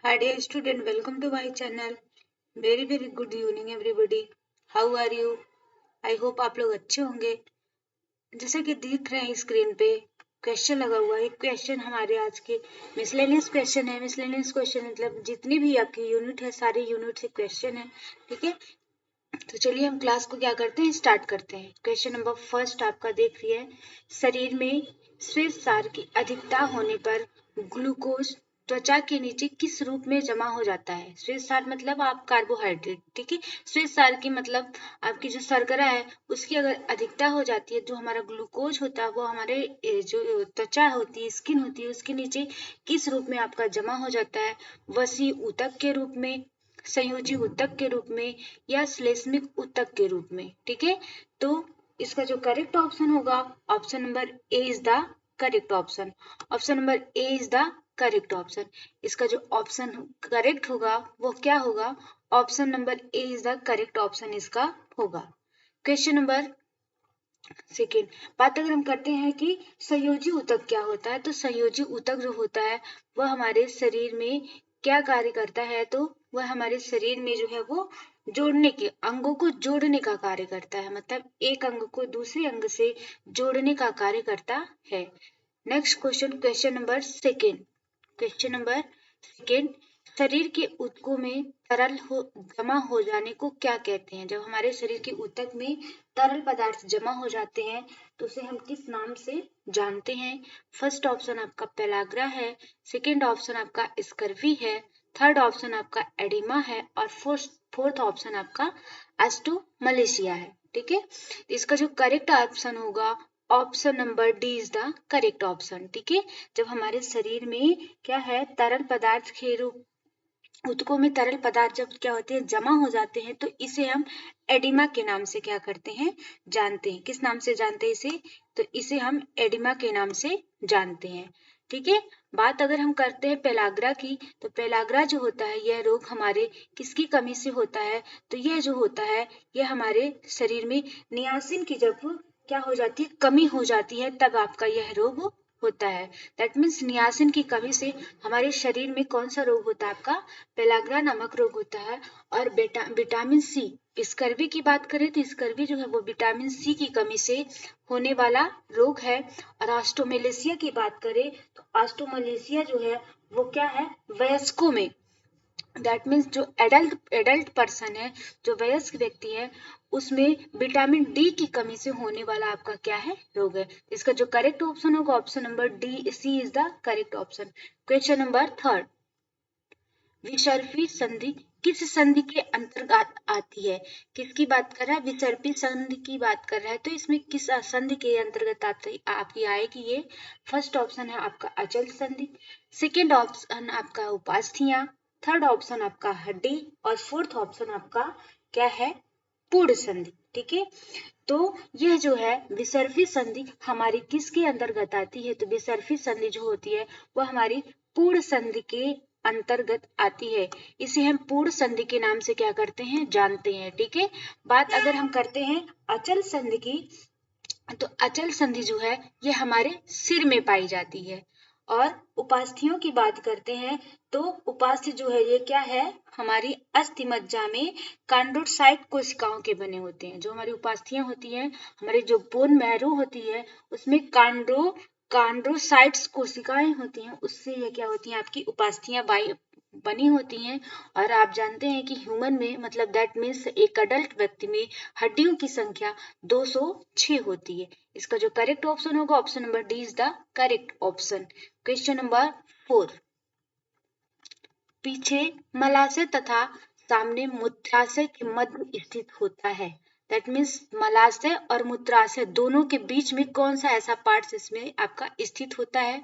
Hi dear student, welcome to my channel. Very good evening everybody. How are you? I hope आप लोग अच्छे होंगे। जैसे कि देख रहे हैं स्क्रीन पे क्वेश्चन लगा हुआ है। क्वेश्चन हमारे आज के मिसलेनियस क्वेश्चन है। मिसलेनियस क्वेश्चन मतलब जितनी भी आपकी यूनिट है सारे यूनिट से क्वेश्चन है। ठीक है, तो चलिए हम क्लास को क्या करते हैं, स्टार्ट करते हैं। क्वेश्चन नंबर फर्स्ट आपका देख रही है, शरीर में श्वेत सार की अधिकता होने पर ग्लूकोज त्वचा के नीचे किस रूप में जमा हो जाता है। श्वेत सार मतलब आप कार्बोहाइड्रेट, ठीक है। श्वेत सार की मतलब आपकी जो शर्करा है उसकी अगर अधिकता हो जाती है, जो हमारा ग्लूकोज होता है वो हमारे जो त्वचा होती है, स्किन होती है, उसके नीचे किस रूप में आपका जमा हो जाता है। वसी ऊतक के रूप में, संयोजी ऊतक के रूप में, या श्लेष्मिक ऊतक के रूप में। ठीक है, तो इसका जो करेक्ट ऑप्शन होगा option number A is the correct option. Option number A is the correct option. इसका जो ऑप्शन करेक्ट होगा वो क्या होगा, option number A is the correct option इसका होगा। क्वेश्चन नंबर सेकेंड, बात अगर हम करते हैं कि संयोजी ऊतक क्या होता है, तो संयोजी ऊतक जो होता है वह हमारे शरीर में क्या कार्य करता है, तो वह हमारे शरीर में जो है वो जोड़ने के, अंगों को जोड़ने का कार्य करता है। मतलब एक अंग को दूसरे अंग से जोड़ने का कार्य करता है। Next question, question number second. Question number second, शरीर के ऊतकों में तरल जमा हो जाने को क्या कहते हैं। जब हमारे शरीर के ऊतक में तरल पदार्थ जमा हो जाते हैं तो उसे हम किस नाम से जानते हैं। फर्स्ट ऑप्शन आपका पेलाग्रा है, सेकेंड ऑप्शन आपका स्कर्वी है, थर्ड ऑप्शन आपका एडिमा है, और फोर्थ ऑप्शन आपका एस्टोमलेशिया है। ठीक है, इसका जो करेक्ट ऑप्शन होगा option number D is the correct option. ठीक है, जब हमारे शरीर में क्या है, तरल पदार्थ के रूप, ऊतकों में तरल पदार्थ जब क्या होते हैं, जमा हो जाते हैं, तो इसे हम एडिमा के नाम से क्या करते हैं, जानते हैं। किस नाम से जानते हैं इसे, तो इसे हम एडिमा के नाम से जानते हैं। ठीक है, बात अगर हम करते हैं पेलाग्रा की, तो पेलाग्रा जो होता है यह रोग हमारे किसकी कमी से होता है, तो यह जो होता है यह हमारे शरीर में नियासिन की जब क्या हो जाती है, कमी हो जाती है, तब आपका यह रोग होता है। दैट मीन्स नियासिन की कमी से हमारे शरीर में कौन सा रोग होता है, आपका पेलाग्रा नामक रोग होता है। और विटामिन सी, स्कर्वी की बात करें तो स्कर्वी जो है वो विटामिन सी की कमी से होने वाला रोग है। और ऑस्टोमेलेशिया की बात करें तो ऑस्टोमेलेशिया जो है वो क्या है, वयस्कों में, दैट मीन्स जो एडल्ट पर्सन है, जो वयस्क व्यक्ति है, उसमें विटामिन डी की कमी से होने वाला आपका क्या है, रोग है। इसका जो करेक्ट ऑप्शन होगा option number D, C is the correct option. Question number third, विसर्पी संधि किस संधि के अंतर्गत आती है। किसकी बात कर रहा है, विसर्पी संधि की बात कर रहा है, तो इसमें किस संधि के अंतर्गत आपकी आएगी ये। फर्स्ट ऑप्शन है आपका अचल संधि, सेकेंड ऑप्शन आपका उपास्थियां, थर्ड ऑप्शन आपका हड्डी, और फोर्थ ऑप्शन आपका क्या है, पूर्ण संधि। ठीक है, तो यह जो है विसर्पी संधि हमारी किसके अंतर्गत आती है, तो विसर्पी संधि जो होती है वह हमारी पूर्ण संधि के अंतर्गत आती है। इसे हम पूर्ण संधि के नाम से क्या करते हैं, जानते हैं। ठीक है, बात अगर हम करते हैं अचल संधि की, तो अचल संधि जो है ये हमारे सिर में पाई जाती है। और उपास्थियों की बात करते हैं तो उपास्थि जो है ये क्या है, हमारी अस्थि मज्जा में कांड्रोसाइट कोशिकाओं के बने होते हैं। जो हमारी उपास्थियां होती हैं, हमारे जो बोन मैरो होती है उसमें कांड्रोसाइट्स कोशिकाएं होती हैं, उससे ये क्या होती हैं, आपकी उपास्थियां बनी होती हैं। और आप जानते हैं कि ह्यूमन में, मतलब दैट मीन्स एक अडल्ट व्यक्ति में हड्डियों की संख्या 206 होती है। इसका जो करेक्ट ऑप्शन होगा option number D is the correct option. Question number 4, पीछे मलाशय तथा सामने मूत्राशय के मध्य स्थित होता है। दैट मीन्स मलाशय और मूत्राशय दोनों के बीच में कौन सा ऐसा पार्ट इसमें आपका स्थित होता है।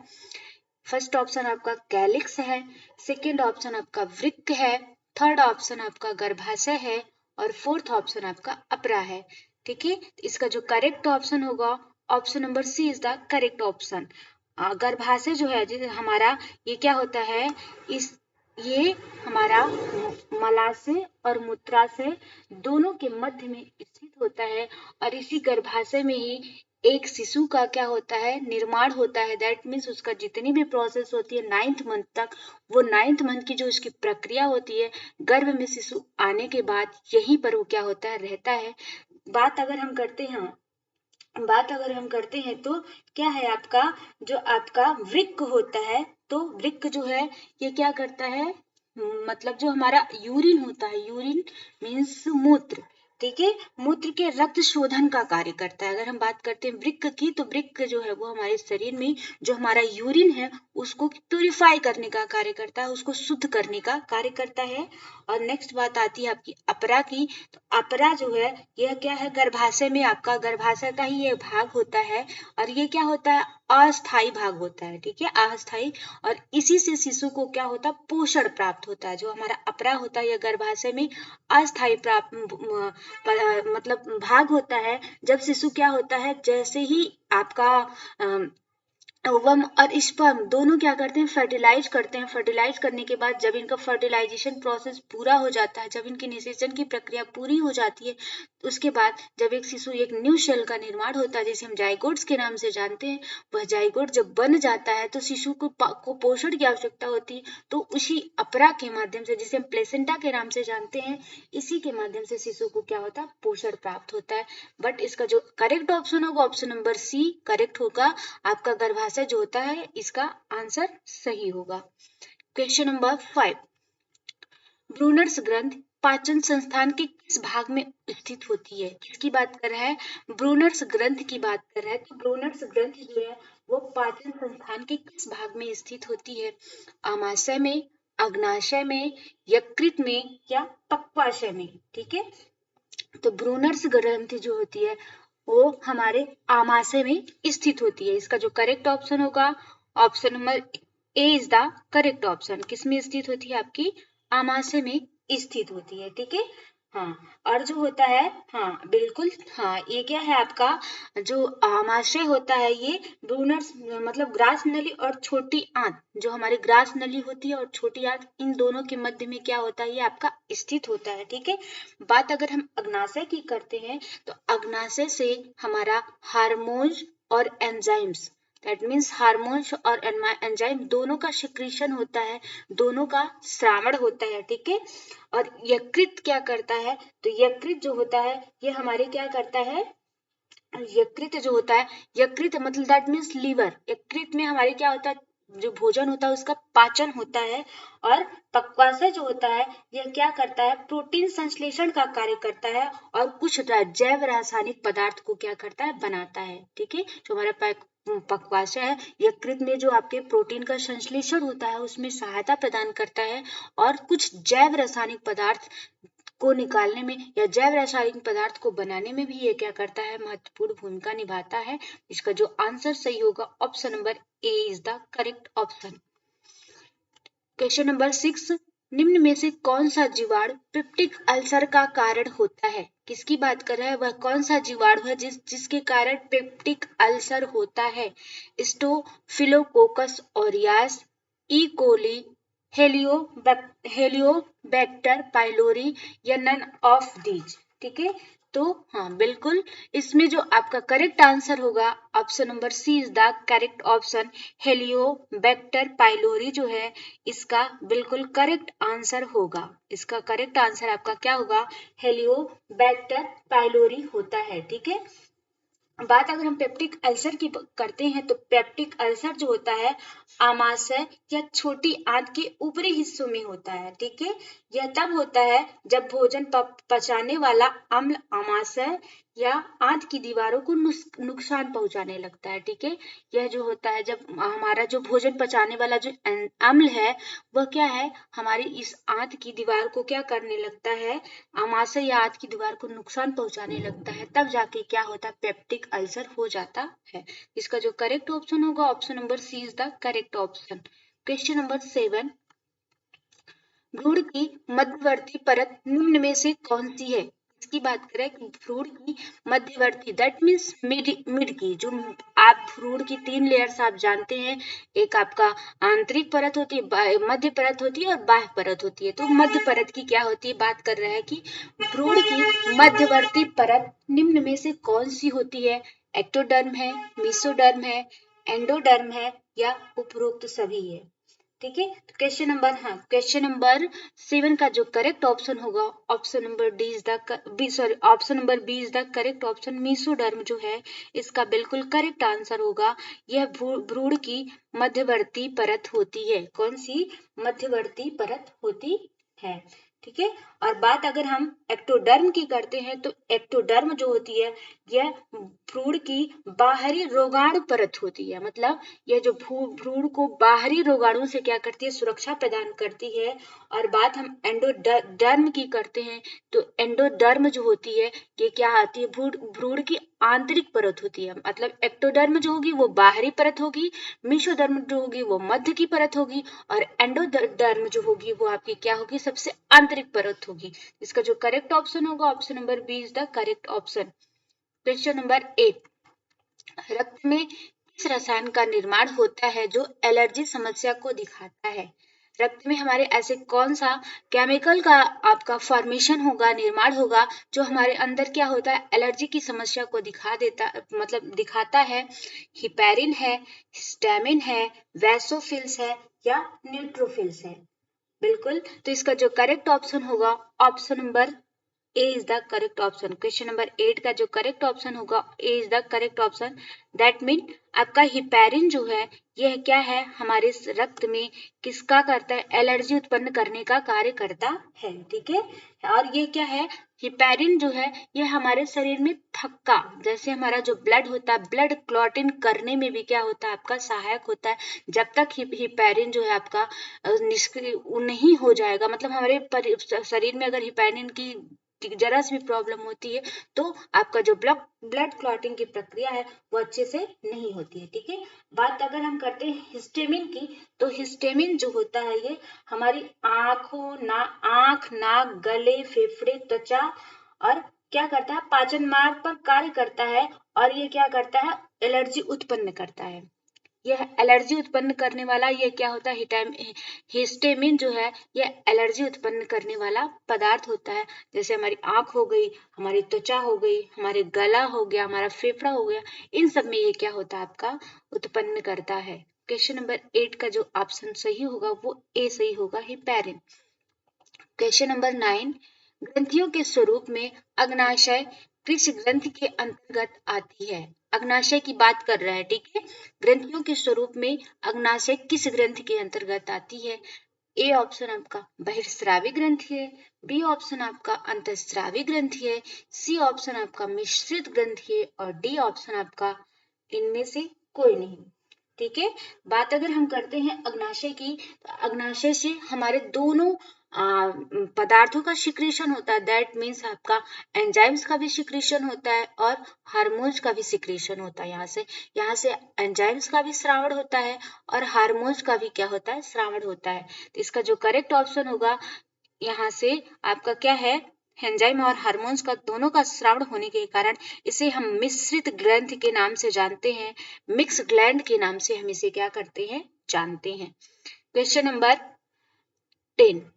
फर्स्ट ऑप्शन आपका कैलिक्स है, सेकेंड ऑप्शन आपका वृक्क है, थर्ड ऑप्शन आपका गर्भाशय है, और फोर्थ ऑप्शन आपका अपरा है। ठीक है, इसका जो करेक्ट ऑप्शन होगा option number C is the correct option. गर्भाशय जो है हमारा, ये क्या होता है, इस ये हमारा मलाशय और मूत्राशय दोनों के मध्य में स्थित होता है। और इसी गर्भाशय में ही एक शिशु का क्या होता है, निर्माण होता है। दैट मीन्स उसका जितनी भी प्रोसेस होती है 9th मंथ तक, वो 9th मंथ की जो उसकी प्रक्रिया होती है, गर्भ में शिशु आने के बाद यहीं पर वो क्या होता है, रहता है। बात अगर हम करते हैं तो क्या है आपका, जो आपका वृक्क होता है, तो वृक्क जो है ये क्या करता है, मतलब जो हमारा यूरिन होता है, यूरिन मीन्स मूत्र, ठीक है, मूत्र के रक्त शोधन का कार्य करता है। अगर हम बात करते हैं वृक्क की, तो वृक्क जो है वो हमारे शरीर में जो हमारा यूरिन है उसको प्यूरिफाई करने का कार्य करता है, उसको शुद्ध करने का कार्य करता है। और नेक्स्ट बात आती है आपकी अपरा की। तो अपरा जो है यह क्या है, गर्भाशय में आपका, गर्भाशय का ही ये भाग होता है, और ये क्या होता है, अस्थाई भाग होता है, ठीक है, अस्थाई। और इसी से शिशु को क्या होता है, पोषण प्राप्त होता है। जो हमारा अपरा होता है यह गर्भाशय में अस्थाई प्राप्त मतलब भाग होता है। जब शिशु क्या होता है, जैसे ही आपका ओवम और स्पर्म दोनों क्या करते हैं, फर्टिलाइज करते हैं। फर्टिलाइज करने के बाद जब इनका फर्टिलाइजेशन प्रोसेस पूरा हो जाता है, जब इनकी निषेचन की प्रक्रिया पूरी हो जाती है, उसके बाद जब एक शिशु, एक न्यू सेल का निर्माण होता है, जिसे हम जाइगोट्स के नाम से जानते हैं, वह जाइगोट जब बन जाता है तो शिशु को पोषण की आवश्यकता होती है। तो उसी अपरा के माध्यम से, जिसे हम प्लेसेंटा के नाम से जानते हैं, इसी के माध्यम से शिशु को क्या होता है, पोषण प्राप्त होता है। बट इसका जो करेक्ट ऑप्शन होगा, ऑप्शन नंबर सी करेक्ट होगा। आपका गर्भाशय जो होता है, इसका आंसर सही होगा। क्वेश्चन नंबर 5, ब्रूनर्स ग्रंथ पाचन संस्थान के किस भाग में स्थित होती है? किसकी बात कर रहा है, ब्रूनर्स ग्रंथ की बात कर रहा है। तो ब्रूनर्स ग्रंथ जो है वो पाचन संस्थान के किस भाग में स्थित होती है? आमाशय में, अग्नाशय में, यकृत में या पक्वाशय में? ठीक है, तो ब्रूनर्स ग्रंथि जो होती है वो हमारे आमाशय में स्थित होती है। इसका जो करेक्ट ऑप्शन होगा, option number A is the correct option. किसमें स्थित होती है, आपकी आमाशय में स्थित होती है, ठीक है। हाँ, और जो होता है, हाँ बिल्कुल, हाँ ये क्या है आपका, जो आमाशय होता है ये ब्रूनर्स मतलब ग्रास नली और छोटी आंत, जो हमारी ग्रास नली होती है और छोटी आंत, इन दोनों के मध्य में क्या होता है, ये आपका स्थित होता है, ठीक है। बात अगर हम अग्नाशय की करते हैं, तो अग्नाशय से हमारा हार्मोन्स और एंजाइम्स, दैट मीन्स हार्मोन्स और एंजाइम दोनों का सिक्रीशन होता है, दोनों का श्रावण होता है, ठीक है। और यकृत क्या करता है, तो यकृत जो होता है ये हमारे क्या करता है, यकृत जो होता है, यकृत मतलब दैट मीन्स लीवर, यकृत में हमारे क्या होता है, जो भोजन होता है उसका पाचन होता है। और पक्वाशय जो होता है यह क्या करता है, प्रोटीन संश्लेषण का कार्य करता है और कुछ जैव रासायनिक पदार्थ को क्या करता है, बनाता है, ठीक है। जो हमारा पक्वाशय है, यकृत में जो आपके प्रोटीन का संश्लेषण होता है उसमें सहायता प्रदान करता है, और कुछ जैव रासायनिक पदार्थ को निकालने में या जैव रासायनिक पदार्थ को बनाने में भी ये क्या करता है, महत्वपूर्ण भूमिका निभाता है। इसका जो आंसर सही होगा, option number A is the correct option. Question number 6, निम्न में से कौन सा जीवाणु पेप्टिक अल्सर का कारण होता है? किसकी बात कर रहा है, वह कौन सा जीवाणु है जिसके कारण पेप्टिक अल्सर होता है? Staphylococcus aureus, E coli, helicobacter pylori या नन ऑफ दीज? ठीक है, तो हाँ बिल्कुल, इसमें जो आपका करेक्ट आंसर होगा, option number C is the correct option. Helicobacter pylori जो है इसका बिल्कुल करेक्ट आंसर होगा। इसका करेक्ट आंसर आपका क्या होगा, हेलियोबैक्टर पाइलोरी होता है, ठीक है। बात अगर हम पेप्टिक अल्सर की करते हैं, तो पेप्टिक अल्सर जो होता है आमाशय या छोटी आंत के ऊपरी हिस्सों में होता है, ठीक है। यह तब होता है जब भोजन पचाने वाला अम्ल आमाशय या आंत की दीवारों को नुकसान पहुंचाने लगता है, ठीक है। यह जो होता है जब हमारा जो भोजन पचाने वाला जो अम्ल है वह क्या है, हमारी इस आंत की दीवार को क्या करने लगता है, आमाशय या आंत की दीवार को नुकसान पहुंचाने लगता है, तब जाके क्या होता है, पेप्टिक अल्सर हो जाता है। इसका जो करेक्ट ऑप्शन होगा, option number C is the correct option. Question number 7, भ्रूण की मध्यवर्ती परत निम्न में से कौन सी है? इसकी बात करें कि भ्रूण की मध्यवर्ती, दैट मीन्स मिड की, जो आप भ्रूण की 3 लेयर्स आप जानते हैं, एक आपका आंतरिक परत होती है, मध्य परत होती है और बाह्य परत होती है। तो मध्य परत की क्या होती है, बात कर रहा है कि भ्रूण की मध्यवर्ती परत निम्न में से कौन सी होती है? एक्टोडर्म है, मेसोडर्म है, एंडोडर्म है या उपरोक्त सभी है। ठीक है, तो क्वेश्चन नंबर 7 का जो करेक्ट ऑप्शन होगा option number D is the option number B is the correct option. Mesoderm जो है इसका बिल्कुल करेक्ट आंसर होगा। यह भ्रूण की मध्यवर्ती परत होती है। कौन सी मध्यवर्ती परत होती है? ठीक है, और बात अगर हम एक्टोडर्म की करते हैं तो एक्टोडर्म जो होती है यह भ्रूण की बाहरी रोगाणु परत होती है। मतलब यह जो भ्रूण को बाहरी रोगाणु से क्या करती है, सुरक्षा प्रदान करती है। और बात हम एंडोडर्म की करते हैं तो एंडोडर्म जो होती है ये क्या आती है, भ्रूण की आंतरिक परत होती है। मतलब एक्टोडर्म जो होगी वो बाहरी परत होगी, मेसोडर्म जो होगी वो मध्य की परत होगी, और एंडोडर्म जो होगी वो आपकी क्या होगी, सबसे आंतरिक परत होगी। इसका जो करेक्ट ऑप्शन होगा option number B is the correct option. Question number 8, रक्त में किस रसायन का निर्माण होता है जो एलर्जी समस्या को दिखाता है? रक्त में हमारे ऐसे कौन सा केमिकल का आपका फॉर्मेशन होगा, निर्माण होगा, जो हमारे अंदर क्या होता है, एलर्जी की समस्या को दिखाता है? हिपैरिन है, हिस्टामिन है, वैसोफिल्स है या न्यूट्रोफिल्स है? बिल्कुल, तो इसका जो करेक्ट ऑप्शन होगा option number A is the correct option. Question number 8 का जो करेक्ट ऑप्शन होगा A is the correct option. That mean आपका हिपैरिन जो है यह क्या है, हमारे रक्त में किसका करता है, एलर्जी उत्पन्न करने का कार्य करता है। ठीक है, और ये क्या है, हिपैरिन जो है यह हमारे शरीर में थक्का, जैसे हमारा जो ब्लड होता है, ब्लड क्लॉटिंग करने में भी क्या होता है, आपका सहायक होता है। जब तक हिपैरिन जो है आपका निष्क्रिय नहीं हो जाएगा, मतलब हमारे शरीर में अगर हिपैरिन की जरा सी भी प्रॉब्लम होती है तो आपका जो ब्लड क्लॉटिंग की प्रक्रिया है वो अच्छे से नहीं होती है। ठीक है, बात अगर हम करते हैं हिस्टामिन की, तो हिस्टामिन जो होता है ये हमारी आंख, नाक, गले, फेफड़े, त्वचा और क्या करता है, पाचन मार्ग पर कार्य करता है। और ये क्या करता है, एलर्जी उत्पन्न करता है। यह एलर्जी उत्पन्न करने वाला, ये क्या होता है, हिस्टामिन जो है यह एलर्जी उत्पन्न करने वाला पदार्थ होता है। जैसे हमारी आंख हो गई, हमारी त्वचा हो गई, हमारे गला हो गया, हमारा फेफड़ा हो गया, इन सब में ये क्या होता है, आपका उत्पन्न करता है। क्वेश्चन नंबर 8 का जो ऑप्शन सही होगा वो ए सही होगा, हिपैरिन। क्वेश्चन नंबर 9, ग्रंथियों के स्वरूप में अग्नाशय किस ग्रंथि के अंतर्गत आती है? अग्नाशय की बात कर रहा है। ठीक है, ग्रंथियों के स्वरूप में अग्नाशय किस ग्रंथि के अंतर्गत आती है? ए ऑप्शन आपका बहिर्स्रावी ग्रंथि है, बी ऑप्शन आपका अंतःस्रावी ग्रंथि है, सी ऑप्शन आपका मिश्रित ग्रंथि है और डी ऑप्शन आपका इनमें से कोई नहीं। ठीक है, बात अगर हम करते हैं अग्नाशय की, तो अग्नाशय से हमारे दोनों पदार्थों का सिक्रीशन होता है। दैट मीन्स आपका एंजाइम्स का भी सिक्रीशन होता है और हार्मोन्स का भी सिक्रीशन होता है। यहाँ से एंजाइम्स का भी स्रावण होता है और हार्मोन्स का भी क्या होता है, स्रावण होता है। तो इसका जो करेक्ट ऑप्शन होगा यहाँ से आपका क्या है, एंजाइम और हार्मोन्स का दोनों का स्रावण होने के कारण इसे हम मिश्रित ग्रंथि के नाम से जानते हैं, मिक्स ग्लैंड के नाम से हम इसे क्या करते हैं, जानते हैं। क्वेश्चन नंबर 10,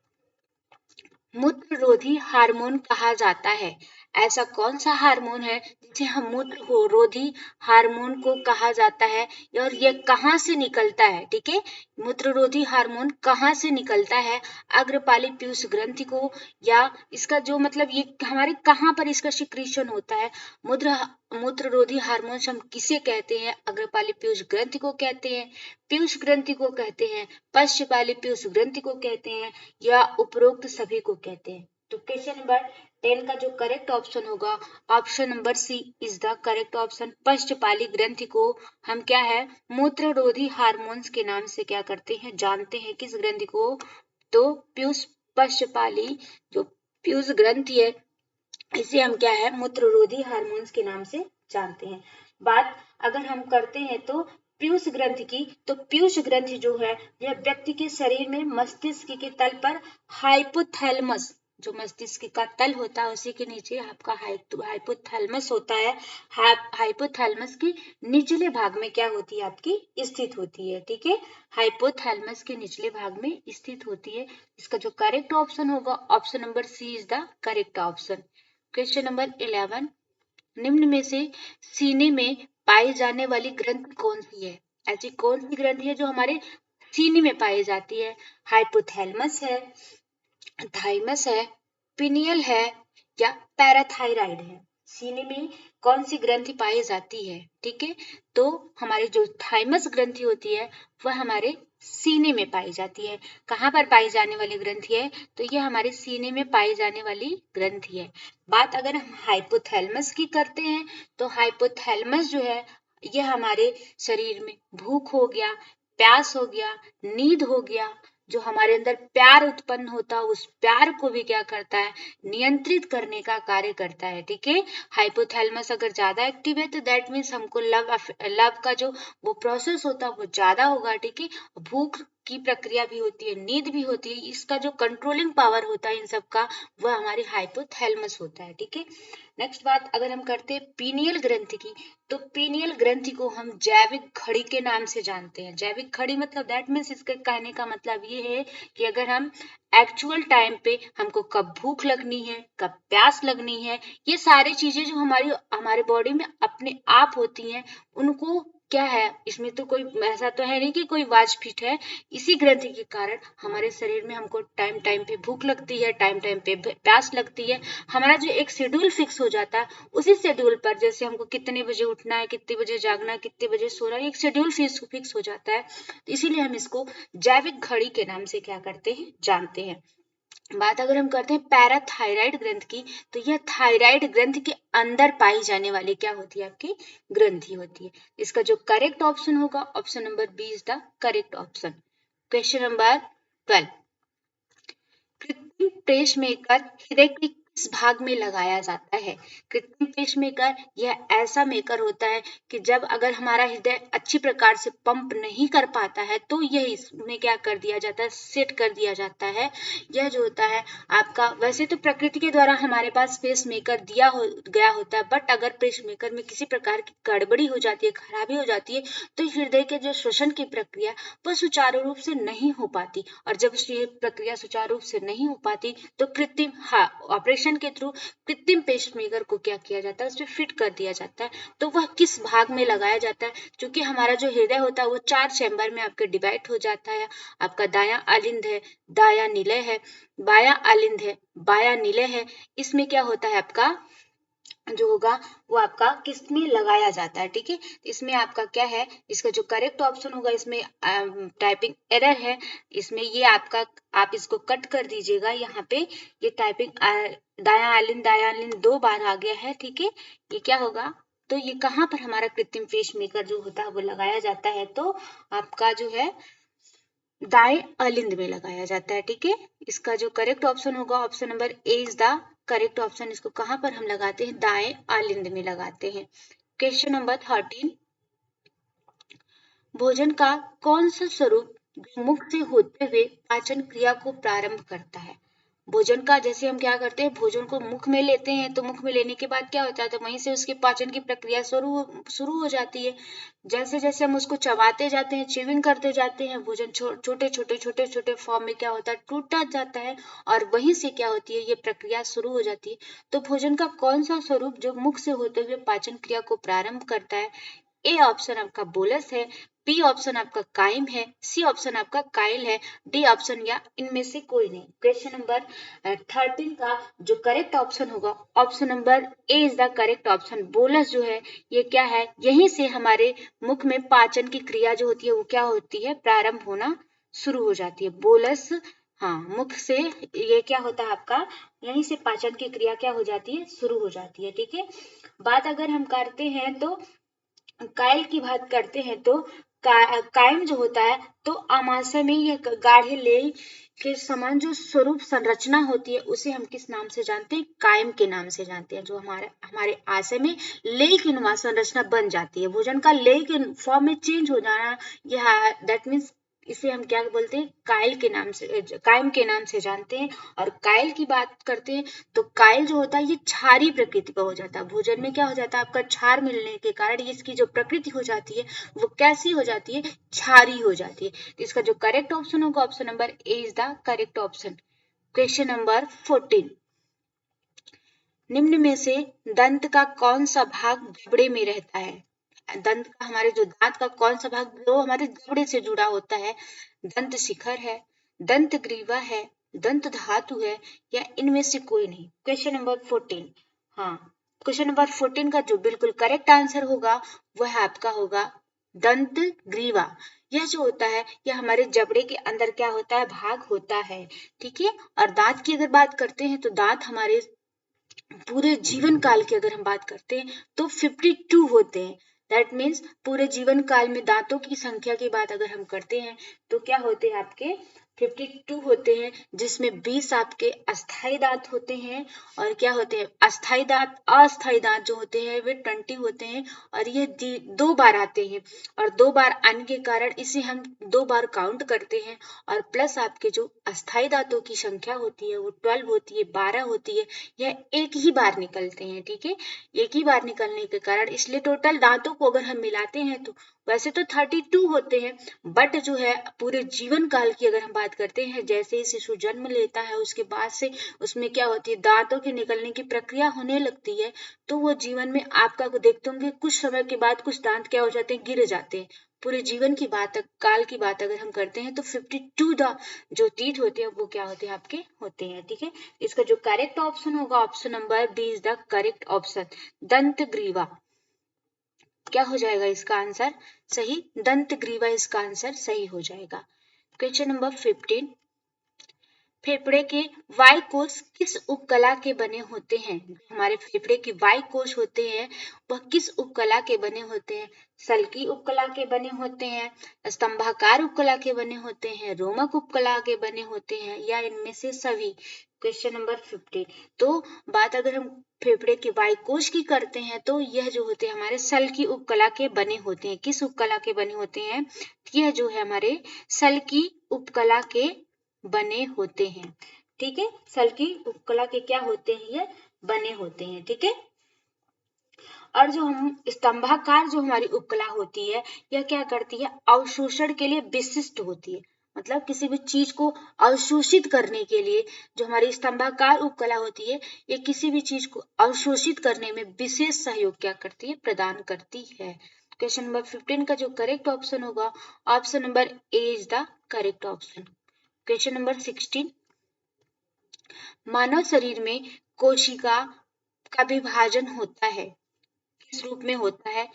मूत्ररोधी हार्मोन कहा जाता है। ऐसा कौन सा हार्मोन है जिसे हम मूत्ररोधी हार्मोन को कहा जाता है और यह कहाँ से निकलता है? ठीक है, मूत्ररोधी हार्मोन कहाँ से निकलता है, अग्रपाली पीयूष ग्रंथि को, या इसका जो मतलब ये हमारे कहाँ पर इसका सिक्रीशन होता है? मूत्ररोधी हार्मोन हम किसे कहते हैं? अग्रपाली पीयूष ग्रंथि को कहते हैं, पीयूष ग्रंथि को कहते हैं, पश्चपाली पीयूष ग्रंथि को कहते हैं या उपरोक्त सभी को कहते हैं। तो क्वेश्चन नंबर 10 का जो करेक्ट ऑप्शन होगा option number C is the correct option. पश्चपाली ग्रंथि को हम क्या है, मूत्ररोधी हार्मोन्स के नाम से क्या करते हैं, जानते हैं। किस ग्रंथि को? तो पीयूष पश्चपाली जो पीयूष ग्रंथि है इसे हम क्या है, मूत्ररोधी हार्मोन्स के नाम से जानते हैं। बात अगर हम करते हैं तो पीयूष ग्रंथि की, तो पीयूष ग्रंथि जो है यह व्यक्ति के शरीर में मस्तिष्क के तल पर हाइपोथैलेमस, जो मस्तिष्क का तल होता है उसी के नीचे आपका हाइपोथैलेमस होता है। हाइपोथैलेमस के निचले भाग में क्या होती है, आपकी स्थित होती है। ठीक है, हाइपोथैलेमस के निचले भाग में स्थित होती है। इसका जो करेक्ट ऑप्शन होगा option number C is the correct option. Question number 11, निम्न में से सीने में पाई जाने वाली ग्रंथि कौन सी है? ऐसी कौन सी ग्रंथि है जो हमारे सीने में पाई जाती है? हाइपोथैलेमस है, थाइमस है, पिनियल है या पैराथायराइड है? सीने में कौन सी ग्रंथि पाई जाती है? ठीक है, तो हमारी जो थाइमस ग्रंथि होती है वह हमारे सीने में पाई जाती है। कहाँ पर पाई जाने वाली ग्रंथि है? तो ये हमारे सीने में पाई जाने वाली ग्रंथि है। बात अगर हम हाइपोथैलेमस की करते हैं तो हाइपोथैलेमस जो है ये हमारे शरीर में भूख हो गया, प्यास हो गया, नींद हो गया, जो हमारे अंदर प्यार उत्पन्न होता है उस प्यार को भी क्या करता है? नियंत्रित करने का कार्य करता है। ठीक है, हाइपोथैलेमस अगर ज्यादा एक्टिव है तो दैट मीन्स हमको लव का जो वो प्रोसेस होता है वो ज्यादा होगा। ठीक है, भूख की प्रक्रिया भी होती है, नींद भी होती है, इसका जो कंट्रोलिंग पावर होता है इन सब का वह हमारे हाइपोथैलेमस होता है। ठीक है, नेक्स्ट बात अगर हम करते हैं पीनियल ग्रंथि की, तो पीनियल ग्रंथि को हम जैविक घड़ी के नाम से जानते हैं। जैविक घड़ी मतलब दैट मीन्स इसके कहने का मतलब ये है कि अगर हम एक्चुअल टाइम पे हमको कब भूख लगनी है, कब प्यास लगनी है, ये सारी चीजें जो हमारे बॉडी में अपने आप होती हैं, उनको क्या है, इसमें तो कोई ऐसा तो है नहीं कि कोई वाच फिट है। इसी ग्रंथि के कारण हमारे शरीर में हमको टाइम टाइम पे भूख लगती है, टाइम टाइम पे प्यास लगती है। हमारा जो एक शेड्यूल फिक्स हो जाता है, उसी शेड्यूल पर जैसे हमको कितने बजे उठना है, कितने बजे जागना है, कितने बजे सोना है, एक शेड्यूल फिक्स हो जाता है। तो इसीलिए हम इसको जैविक घड़ी के नाम से क्या करते हैं? जानते हैं। बात अगर हम करते हैं पैराथायराइड ग्रंथ की, तो यह थायराइड ग्रंथ के अंदर पाई जाने वाली क्या होती है? आपकी ग्रंथि होती है। इसका जो करेक्ट ऑप्शन होगा, option number B is the correct option. Question number 12, कृत्रिम पेसमेकर हृदय के किस भाग में लगाया जाता है? कृत्रिम पेसमेकर यह ऐसा मेकर होता है कि जब अगर हमारा हृदय अच्छी प्रकार से पंप नहीं कर पाता है तो यह इसमें क्या कर दिया जाता है? सेट कर दिया जाता है। यह जो होता है आपका, वैसे तो प्रकृति के द्वारा हमारे पास पेसमेकर गया होता है, बट अगर पेसमेकर में किसी प्रकार की गड़बड़ी हो जाती है, खराबी हो जाती है, तो हृदय के जो श्वसन की प्रक्रिया वह सुचारू रूप से नहीं हो पाती। और जब ये प्रक्रिया सुचारू रूप से नहीं हो पाती तो कृत्रिम ऑपरेशन के थ्रू कृत्रिम पेसमेकर को क्या किया जाता है? उसमें फिट कर दिया जाता है। तो वह किस भाग में लगाया जाता है? क्योंकि हमारा जो हृदय होता है वो 4 चैम्बर में आपके डिवाइड हो जाता है। आपका दायां अलिंद है, दायां निलय है, बायां अलिंद है, बायां निलय है। इसमें क्या होता है आपका जो होगा वो आपका किस में लगाया जाता है? ठीक है, इसमें आपका क्या है, इसका जो करेक्ट ऑप्शन होगा, इसमें टाइपिंग एरर है, इसमें ये आपका, आप इसको कट कर दीजिएगा यहाँ पे। ये टाइपिंग दायां आलिन 2 बार आ गया है। ठीक है, ये क्या होगा, तो ये कहाँ पर हमारा कृत्रिम पेसमेकर जो होता है वो लगाया जाता है? तो आपका जो है दाएं अलिंद में लगाया जाता है। ठीक है, इसका जो करेक्ट ऑप्शन होगा, option number A is the correct option. इसको कहां पर हम लगाते हैं? दाएं अलिंद में लगाते हैं। क्वेश्चन नंबर 13, भोजन का कौन सा स्वरूप जो मुख से होते हुए पाचन क्रिया को प्रारंभ करता है? भोजन का, जैसे हम क्या करते हैं, भोजन को मुख में लेते हैं, तो मुख में लेने के बाद क्या होता है? तो वहीं से उसके पाचन की प्रक्रिया शुरू हो जाती है। जैसे जैसे हम उसको चबाते जाते हैं, च्यूइंग करते जाते हैं, भोजन छोटे छोटे फॉर्म में क्या होता है? टूटता जाता है, और वहीं से क्या होती है? ये प्रक्रिया शुरू हो जाती है। तो भोजन का कौन सा स्वरूप जो मुख से होते हुए पाचन क्रिया को प्रारंभ करता है? ए ऑप्शन आपका बोलस है, बी ऑप्शन आपका काइम है, सी ऑप्शन आपका काइल है, डी ऑप्शन या इनमें से कोई नहीं। क्वेश्चन नंबर 13 का जो करेक्ट ऑप्शन होगा, option number A is the correct option. Bolus जो है ये क्या है? यहीं से हमारे मुख में पाचन की क्रिया जो होती है वो क्या होती है? प्रारंभ होना शुरू हो जाती है। बोलस, हाँ, मुख से ये क्या होता है आपका, यहीं से पाचन की क्रिया क्या हो जाती है? शुरू हो जाती है। ठीक है, बात अगर हम करते हैं तो कायल की बात करते हैं तो कायम जो होता है, तो आमाशय में ये गाढ़े लेई के समान जो स्वरूप संरचना होती है उसे हम किस नाम से जानते हैं? कायम के नाम से जानते हैं। जो हमारे हमारे आशय में लेई की नुमा संरचना बन जाती है, भोजन का लेई के फॉर्म में चेंज हो जाना, यह दैट मीन्स इसे हम क्या बोलते हैं? कायल के नाम से, कायम के नाम से जानते हैं। और कायल की बात करते हैं तो कायल जो होता है ये क्षारीय प्रकृति का हो जाता है। भोजन में क्या हो जाता है? आपका क्षार मिलने के कारण इसकी जो प्रकृति हो जाती है वो कैसी हो जाती है? क्षारीय हो जाती है। तो इसका जो करेक्ट ऑप्शन होगा, option number A is the correct option. Question number 14, निम्न में से दंत का कौन सा भाग जबड़े में रहता है? दंत का, हमारे जो दांत का कौन सा भाग जो हमारे जबड़े से जुड़ा होता है? दंत शिखर है, दंत ग्रीवा है, दंत धातु है, या इनमें से कोई नहीं? Question number 14। हाँ, क्वेश्चन नंबर 14 का जो बिल्कुल करेक्ट आंसर होगा वह आपका होगा दंत ग्रीवा। यह जो होता है यह हमारे जबड़े के अंदर क्या होता है? भाग होता है। ठीक है। और दांत की अगर बात करते हैं तो दांत हमारे पूरे जीवन काल की अगर हम बात करते हैं तो 52 होते हैं। दैट मीन्स पूरे जीवन काल में दांतों की संख्या की बात अगर हम करते हैं तो क्या होते हैं आपके? 52 होते हैं, जिसमें 20 आपके अस्थाई दांत होते हैं और क्या होते हैं? अस्थाई दांत। अस्थाई दांत जो होते हैं वे 20 होते हैं और ये 2 बार आते हैं और 2 बार आने के कारण इसे हम 2 बार काउंट करते हैं और प्लस आपके जो अस्थाई दांतों की संख्या होती है वो 12 होती है, 12 होती है। यह एक ही बार निकलते हैं। ठीक है, एक ही बार निकलने के कारण इसलिए टोटल दांतों को अगर हम मिलाते हैं तो वैसे तो 32 होते हैं, बट जो है पूरे जीवन काल की अगर हम बात करते हैं, जैसे ही शिशु जन्म लेता है उसके बाद से उसमें क्या होती है? दांतों के निकलने की प्रक्रिया होने लगती है। तो वो जीवन में आपका देखते होंगे कुछ समय के बाद कुछ दांत क्या हो जाते हैं? गिर जाते हैं। पूरे जीवन की बात, काल की बात अगर हम करते हैं तो 52 जो टीथ होते हैं वो क्या होते हैं? आपके होते हैं। ठीक है, इसका जो करेक्ट ऑप्शन होगा option number B is the correct option, दंत ग्रीवा। क्या हो जाएगा इसका आंसर? सही, दंत ग्रीवा इसका आंसर सही हो जाएगा। क्वेश्चन नंबर 15, फेफड़े के वायु कोश किस उपकला के बने होते हैं? हमारे फेफड़े के वायु कोश होते हैं वह किस उपकला के बने होते हैं? सल्की उपकला के बने होते हैं, स्तंभाकार उपकला के बने होते हैं, रोमक उपकला के बने होते हैं, या इनमें से सभी? Question number 15। तो बात अगर हम फेफड़े के वायु कोश की करते हैं तो यह जो होते हैं हमारे सल्की उपकला के बने होते हैं। किस उपकला के बने होते हैं? यह जो है हमारे सल्की उपकला के बने होते हैं। ठीक है, सल्की उपकला के क्या होते हैं? ये बने होते हैं। ठीक है, और जो हम स्तंभाकार जो हमारी उपकला होती है यह क्या करती है? अवशोषण के लिए विशिष्ट होती है। मतलब किसी भी चीज को अवशोषित करने के लिए जो हमारी स्तंभाकार उपकला होती है ये किसी भी चीज को अवशोषित करने में विशेष सहयोग क्या करती है? प्रदान करती है। क्वेश्चन नंबर 15 का जो करेक्ट ऑप्शन होगा option number A is the correct option. Question number 16, मानव शरीर में कोशिका का विभाजन होता है, किस रूप में होता है?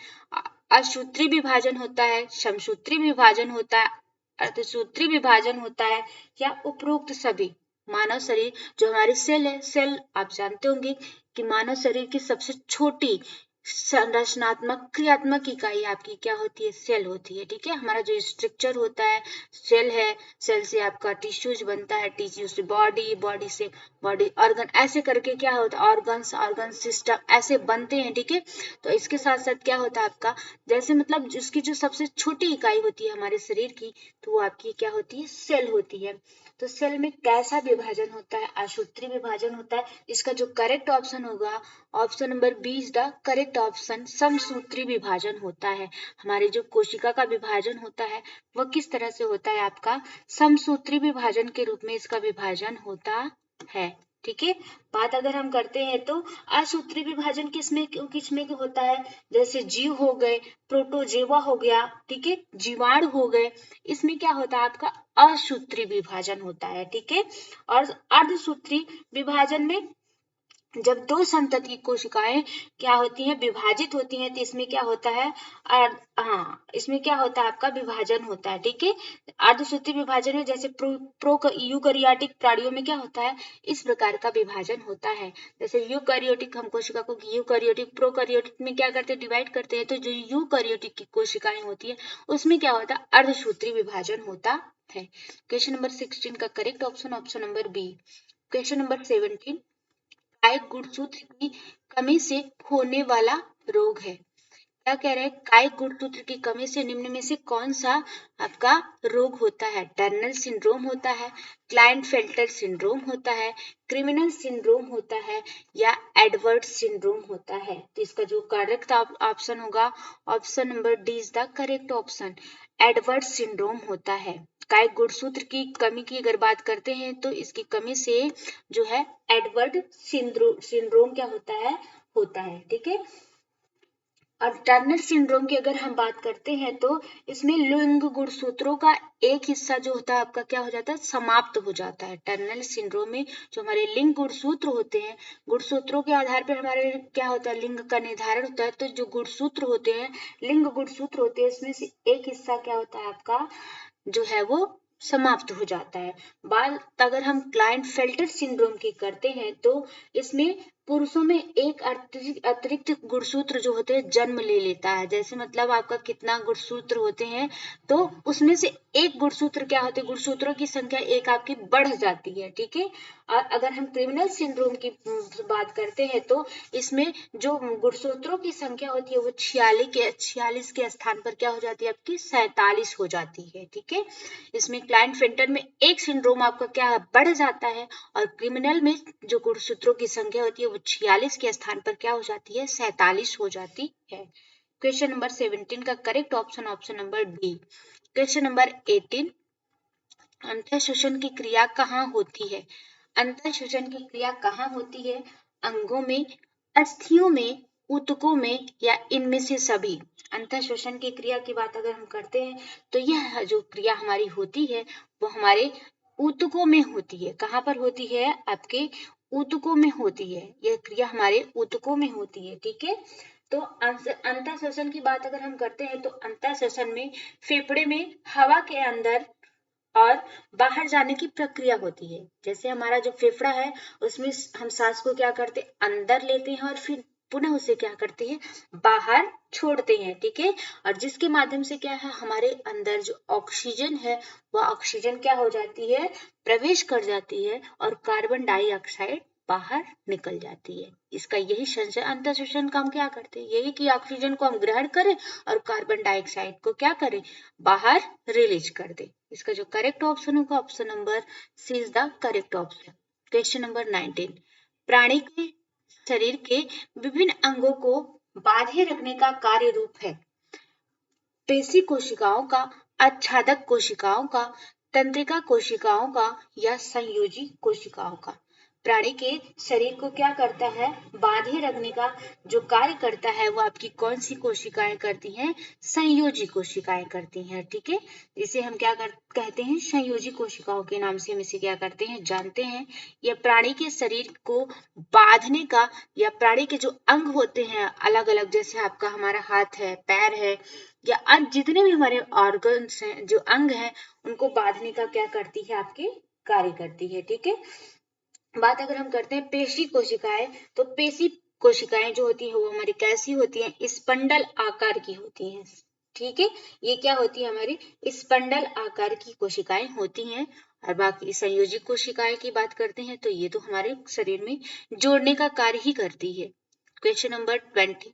असूत्री विभाजन होता है, समसूत्री विभाजन होता है, अर्धसूत्री विभाजन होता है, या उपरोक्त सभी? मानव शरीर जो हमारी सेल है, सेल आप जानते होंगे कि मानव शरीर की सबसे छोटी संरचनात्मक क्रियात्मक इकाई आपकी क्या होती है? सेल होती है। ठीक है, हमारा जो स्ट्रक्चर होता है सेल है, सेल से आपका टिश्यूज बनता है, टिश्यू से बॉडी, बॉडी से बॉडी ऑर्गन, ऐसे करके क्या होता है? ऑर्गन्स, ऑर्गन सिस्टम ऐसे बनते हैं। ठीक है, तो इसके साथ साथ क्या होता है आपका, जैसे मतलब जिसकी जो सबसे छोटी इकाई होती है हमारे शरीर की तो वो आपकी क्या होती है? सेल होती है। तो सेल में कैसा विभाजन होता है? असूत्री विभाजन होता है। इसका जो करेक्ट ऑप्शन होगा option number B is the correct option, समसूत्री विभाजन होता है। हमारे जो कोशिका का विभाजन होता है वह किस तरह से होता है? आपका समसूत्री विभाजन के रूप में इसका विभाजन होता है। ठीक है, बात अगर हम करते हैं तो असूत्री विभाजन किसमें किसमें होता है? जैसे जीव हो गए, प्रोटोजेवा हो गया, ठीक है, जीवाणु हो गए, इसमें क्या होता है? आपका असूत्री विभाजन होता है। ठीक है, और अर्धसूत्री विभाजन में जब दो संतति कोशिकाएं क्या होती हैं? विभाजित होती हैं, तो इसमें क्या होता है? हाँ, इसमें क्या होता है? आपका विभाजन होता है। ठीक है, अर्धसूत्री विभाजन में जैसे यूकैरियोटिक प्राणियों में क्या होता है? इस प्रकार का विभाजन होता है। जैसे यूकैरियोटिक, हम कोशिका को यूकैरियोटिक, प्रोकैरियोटिक में क्या करते हैं? डिवाइड करते हैं। तो जो यूकैरियोटिक की कोशिकाएं होती है उसमें क्या होता है? अर्धसूत्री विभाजन होता है। क्वेश्चन नंबर 16 का correct option option number B. Question number 17, काय गुणसूत्र की कमी से होने वाला रोग है? क्या कह रहे हैं, कायिक गुणसूत्र की कमी से निम्न में से कौन सा आपका रोग होता है? टर्नल सिंड्रोम होता है, क्लाइनफेल्टर सिंड्रोम होता है, क्रिमिनल सिंड्रोम होता है, या एडवर्ड सिंड्रोम होता है? तो इसका जो करेक्ट ऑप्शन होगा, option number D is the correct option, Edward syndrome होता है। कायिक गुणसूत्र की कमी की अगर बात करते हैं तो इसकी कमी से जो है एडवर्ड सिंड्रोम क्या होता है, ठीक है। और टर्नर सिंड्रोम की अगर हम बात करते हैं तो इसमें लिंग गुणसूत्रों का एक हिस्सा जो होता है आपका क्या हो जाता है, समाप्त हो जाता है। टर्नल सिंड्रोम में जो हमारे लिंग गुणसूत्र होते हैं, गुणसूत्रों के आधार पर हमारे क्या होता है, लिंग का निर्धारण होता है। तो जो गुणसूत्र होते हैं, लिंग गुणसूत्र होते हैं, इसमें से एक हिस्सा क्या होता है आपका जो है वो समाप्त हो जाता है। बात अगर हम क्लाइनफेल्टर सिंड्रोम की करते हैं तो इसमें पुरुषों में एक अतिरिक्त गुणसूत्र जो होते हैं जन्म ले लेता है। जैसे मतलब आपका कितना गुणसूत्र होते हैं तो उसमें से एक गुणसूत्र क्या होते हैं, गुणसूत्रों की संख्या एक आपकी बढ़ जाती है, ठीक है। और अगर हम क्रिमिनल सिंड्रोम की बात करते हैं तो इसमें जो गुणसूत्रों की संख्या होती है वो 46 के स्थान पर क्या हो जाती है आपकी 47 हो जाती है, ठीक है। इसमें क्लाइनफेल्टर में एक सिंड्रोम आपका क्या बढ़ जाता है और क्रिमिनल में जो गुणसूत्रों की संख्या होती है वो 46 के स्थान पर क्या हो जाती है, 47 हो जाती है। क्वेश्चन नंबर 17 का correct option option number D. Question number 18, अंतःशोषण की क्रिया कहाँ होती है? अंतःशोषण की क्रिया कहाँ होती है? अंगों में, अस्थियों में, ऊतकों में, या इनमें से सभी? अंतःशोषण की क्रिया की बात अगर हम करते हैं तो यह जो क्रिया हमारी होती है वो हमारे ऊतकों में होती है। कहाँ पर होती है? आपके ऊतकों में होती है। यह क्रिया हमारे ऊतकों में होती है, ठीक है। तो अंतःशोषण की बात अगर हम करते हैं तो अंतःशोषण में फेफड़े में हवा के अंदर और बाहर जाने की प्रक्रिया होती है। जैसे हमारा जो फेफड़ा है उसमें हम सांस को क्या करते हैं, अंदर लेते हैं और फिर पुनः उसे क्या करते हैं, बाहर छोड़ते हैं, ठीक है। और जिसके माध्यम से क्या है, हमारे अंदर जो ऑक्सीजन है वह ऑक्सीजन क्या हो जाती है, प्रवेश कर जाती है और कार्बन डाइऑक्साइड बाहर निकल जाती है। इसका यही संचय अंतःशोषण का हम क्या करते हैं, यही कि ऑक्सीजन को हम ग्रहण करें और कार्बन डाइऑक्साइड को क्या करें, बाहर रिलीज कर दे। इसका जो करेक्ट ऑप्शन होगा option number C is the correct option. Question number 19, प्राणी के शरीर के विभिन्न अंगों को बांधे रखने का कार्य रूप है? पेशी कोशिकाओं का, आच्छादक कोशिकाओं का, तंत्रिका कोशिकाओं का, या संयोजी कोशिकाओं का? प्राणी के शरीर को क्या करता है, बांधे रखने का जो कार्य करता है वो आपकी कौन सी कोशिकाएं करती हैं, संयोजी कोशिकाएं करती हैं, ठीक है। इसे हम क्या कहते हैं, संयोजी कोशिकाओं के नाम से हम इसे क्या करते हैं, जानते हैं। यह प्राणी के शरीर को बांधने का, या प्राणी के जो अंग होते हैं अलग अलग, जैसे आपका हमारा हाथ है, पैर है, या जितने भी हमारे ऑर्गन्स हैं, जो अंग हैं, उनको बांधने का क्या करती है, आपके कार्य करती है, ठीक है। बात अगर हम करते हैं पेशी कोशिकाएं, तो पेशी कोशिकाएं जो होती है वो हमारी कैसी होती हैं, स्पंडल आकार की होती हैं, ठीक है। ये क्या होती है, हमारी स्पंडल आकार की कोशिकाएं होती हैं। और बाकी संयोजी कोशिकाएं की बात करते हैं तो ये तो हमारे शरीर में जोड़ने का कार्य ही करती है। क्वेश्चन नंबर 20,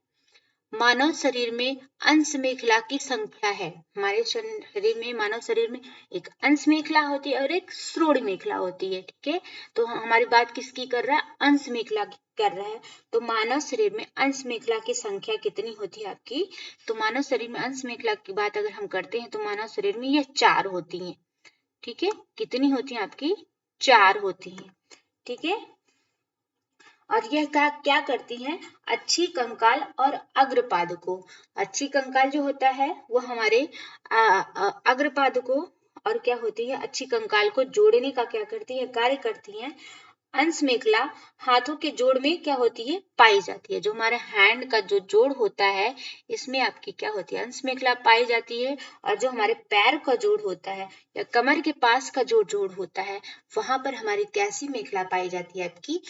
मानव शरीर में अंश मेखला की संख्या है? हमारे शरीर में, मानव शरीर में एक अंश मेखला होती है और एक श्रोणि मेखला होती है, ठीक है। तो हमारी बात किसकी कर रहा है, अंश मेखला की कर रहा है। तो मानव शरीर में अंश मेखला की संख्या कितनी होती है आपकी? तो मानव शरीर में अंश मेखला की बात अगर हम करते हैं तो मानव शरीर में यह 4 होती है, ठीक है। कितनी होती है आपकी? 4 होती है, ठीक है। और यह क्या करती हैं, अच्छी कंकाल और अग्रपादकों। अच्छी कंकाल जो होता है वो हमारे अग्रपादकों और क्या होती है, अच्छी कंकाल को जोड़ने का क्या करती है, कार्य करती है। अंश मेखला हाथों के जोड़ में क्या होती है, पाई जाती है। जो हमारे हैंड का जो जोड़ होता है इसमें आपकी क्या होती है, अंश मेखला पाई जाती है। और जो हमारे पैर का जोड़ होता है या कमर के पास का जो जोड़ होता है वहां पर हमारी कैसी मेखला पाई जाती है, आपकी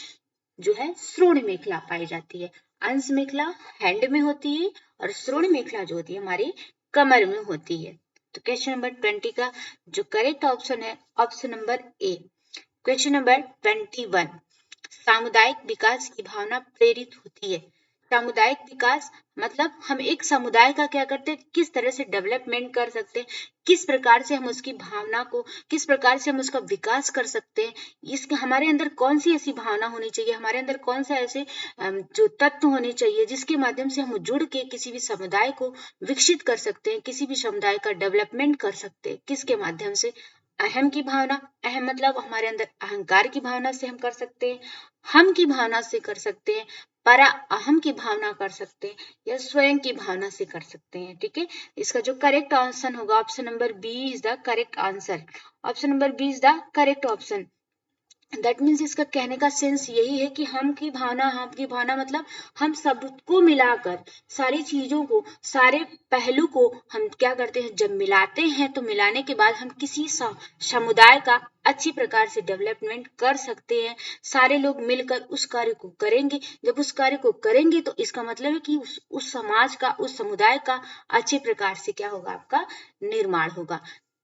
जो है श्रोणि मेखला पाई जाती है। अंश मेखला हैंड में होती है और श्रोणि मेखला जो होती है हमारी कमर में होती है। तो क्वेश्चन नंबर 20 का जो करेक्ट ऑप्शन है ऑप्शन नंबर ए। क्वेश्चन नंबर 21, सामुदायिक विकास की भावना प्रेरित होती है? सामुदायिक विकास मतलब हम एक समुदाय का क्या करते हैं, किस तरह से डेवलपमेंट कर सकते हैं, किस प्रकार से हम उसकी भावना को, किस प्रकार से हम उसका विकास कर सकते हैं, इसके हमारे अंदर कौन सी ऐसी भावना होनी चाहिए, हमारे अंदर कौन सा ऐसे जो तत्व होने चाहिए जिसके माध्यम से हम जुड़ के किसी भी समुदाय को विकसित कर सकते हैं, किसी भी समुदाय का डेवलपमेंट कर सकते हैं, किसके माध्यम से, अहम की भावना, अहम मतलब हमारे अंदर अहंकार की भावना से हम कर सकते हैं, हम की भावना से कर सकते हैं, परा अहम की भावना कर सकते हैं, या स्वयं की भावना से कर सकते हैं। ठीक है, इसका जो करेक्ट ऑप्शन होगा option number B is the correct answer. Option number B is the correct option. That means इसका कहने का सेंस यही है कि हम की भावना मतलब हम सबको मिलाकर, सारी चीजों को, सारे पहलू को हम क्या करते हैं, जब मिलाते हैं तो मिलाने के बाद हम किसी समुदाय का अच्छी प्रकार से डेवलपमेंट कर सकते हैं। सारे लोग मिलकर उस कार्य को करेंगे, जब उस कार्य को करेंगे तो इसका मतलब है कि उस समाज का, उस समुदाय का अच्छे प्रकार से क्या होगा, आपका निर्माण होगा।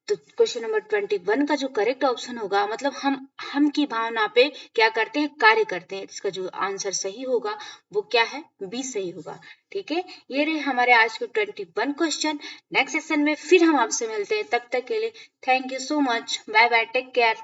तो क्वेश्चन नंबर 21 का जो करेक्ट ऑप्शन होगा मतलब हम की भावना पे क्या करते हैं, कार्य करते हैं, इसका जो आंसर सही होगा वो क्या है, बी सही होगा। ठीक है, ये रहे हमारे आज के 21 क्वेश्चन। नेक्स्ट सेशन में फिर हम आपसे मिलते हैं, तब तक के लिए thank you so much, bye bye, take care.